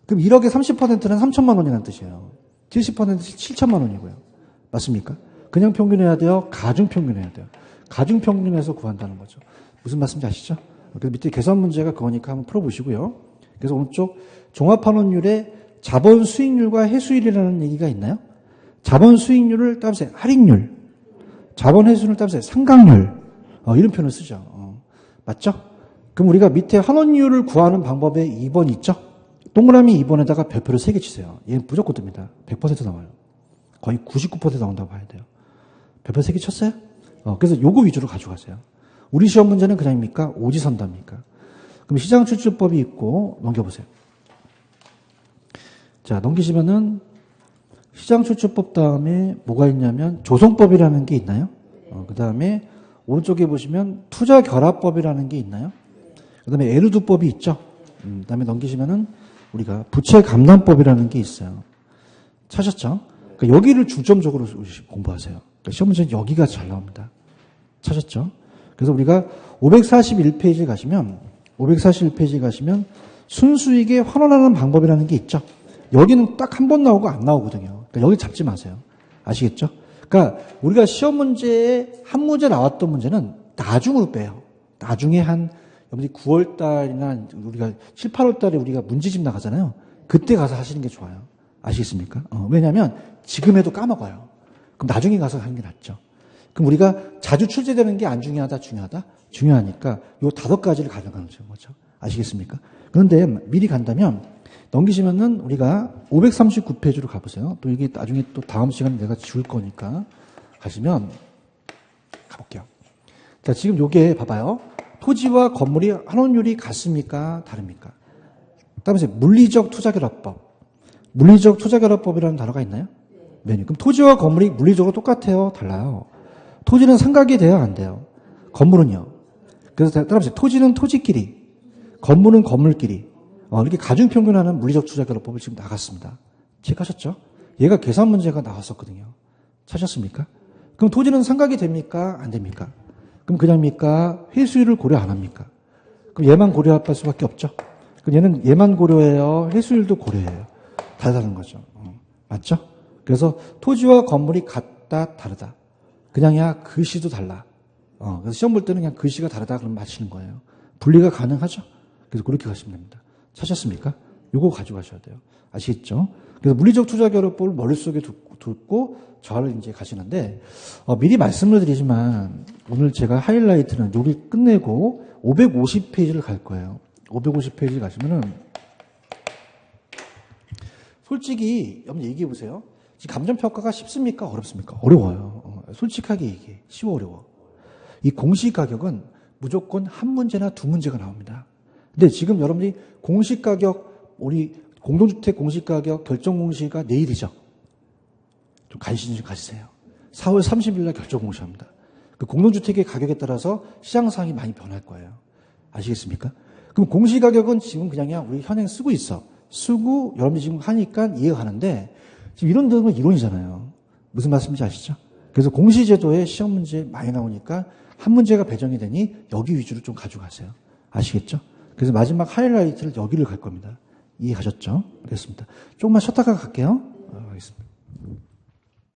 그럼 1억에 30%는 3천만 원이라는 뜻이에요. 70%는 7천만 원이고요. 맞습니까? 그냥 평균해야 돼요? 가중 평균해야 돼요? 가중 평균해서 구한다는 거죠. 무슨 말씀인지 아시죠? 그래서 밑에 계산 문제가 그거니까 한번 풀어보시고요. 그래서 오른쪽 종합환원율의 자본 수익률과 해수율이라는 얘기가 있나요? 자본 수익률을 따라서 할인율, 자본 회수율을 따라서 상각률, 이런 표현을 쓰죠. 맞죠? 그럼 우리가 밑에 환원율을 구하는 방법에 2번 있죠? 동그라미 2번에다가 별표를 3개 치세요. 얘는 무조건 뜹니다. 100% 나와요. 거의 99% 나온다고 봐야 돼요. 별표 3개 쳤어요? 그래서 요거 위주로 가져가세요. 우리 시험 문제는 그냥입니까? 오지선답니까? 그럼 시장출주법이 있고 넘겨보세요. 자, 넘기시면은 시장출주법 다음에 뭐가 있냐면 조성법이라는 게 있나요? 그 다음에 오른쪽에 보시면 투자결합법이라는 게 있나요? 그 다음에 에르두법이 있죠? 그 다음에 넘기시면은 우리가 부채감납법이라는 게 있어요. 찾았죠? 그러니까 여기를 중점적으로 공부하세요. 그러니까 시험 문제는 여기가 잘 나옵니다. 찾았죠? 그래서 우리가 541페이지 가시면 순수익에 환원하는 방법이라는 게 있죠. 여기는 딱 한 번 나오고 안 나오거든요. 그러니까 여기 잡지 마세요. 아시겠죠? 그러니까 우리가 시험 문제에 한 문제 나왔던 문제는 나중으로 빼요. 나중에 한 9월 달이나 우리가 7, 8월 달에 우리가 문제집 나가잖아요. 그때 가서 하시는 게 좋아요. 아시겠습니까? 왜냐하면 지금 해도 까먹어요. 그럼 나중에 가서 하는 게 낫죠. 그럼 우리가 자주 출제되는 게 안 중요하다, 중요하다? 중요하니까 요 5가지를 가져가는 거죠. 아시겠습니까? 그런데 미리 간다면 넘기시면은 우리가 539페이지로 가보세요. 또 이게 나중에 또 다음 시간에 내가 지울 거니까 가시면 가볼게요. 자, 지금 요게 봐봐요. 토지와 건물이 환원율이 같습니까? 다릅니까? 다음에 물리적 투자결합법. 물리적 투자결합법이라는 단어가 있나요? 메뉴. 그럼 토지와 건물이 물리적으로 똑같아요? 달라요? 토지는 상각이 돼야 안 돼요? 건물은요? 그래서 따라서 토지는 토지끼리, 건물은 건물끼리. 이렇게 가중평균하는 물리적 투자결합법을 지금 나갔습니다. 체크하셨죠? 얘가 계산 문제가 나왔었거든요. 찾았습니까? 그럼 토지는 상각이 됩니까? 안 됩니까? 그럼 그냥입니까? 회수율을 고려 안 합니까? 그럼 얘만 고려할 수밖에 없죠? 그럼 얘는 얘만 고려해요? 회수율도 고려해요? 다르다는 거죠. 맞죠? 그래서 토지와 건물이 같다, 다르다. 그냥이야 글씨도 달라. 그래서 시험 볼 때는 그냥 글씨가 다르다 그러면 맞히는 거예요. 분리가 가능하죠? 그래서 그렇게 가시면 됩니다. 찾았습니까? 요거 가져가셔야 돼요. 아시겠죠? 그래서 물리적 투자결합법을 머릿속에 두고 저를 이제 가시는데, 미리 말씀을 드리지만, 오늘 제가 하이라이트는 여기 끝내고 550페이지를 갈 거예요. 550페이지 가시면은, 솔직히, 한번 얘기해 보세요. 지금 감정평가가 쉽습니까? 어렵습니까? 어려워요. 솔직하게 얘기해. 쉬워, 어려워. 이 공시가격은 무조건 한 문제나 두 문제가 나옵니다. 근데 지금 여러분들이 공시가격, 우리 공동주택 공시가격 결정 공시가 내일이죠. 좀 관심 좀 가지세요. 4월 30일 날 결정 공시합니다. 그 공동주택의 가격에 따라서 시장 상황이 많이 변할 거예요. 아시겠습니까? 그럼 공시가격은 지금 그냥 우리 현행 쓰고 있어. 쓰고 여러분들이 지금 하니까 이해가는데 지금 이런 데는 이론이잖아요. 무슨 말씀인지 아시죠? 그래서 공시제도에 시험 문제 많이 나오니까 한 문제가 배정이 되니 여기 위주로 좀 가져가세요. 아시겠죠? 그래서 마지막 하이라이트를 여기를 갈 겁니다. 이해가셨죠? 그렇습니다. 조금만 쉬었다가 갈게요. 알겠습니다.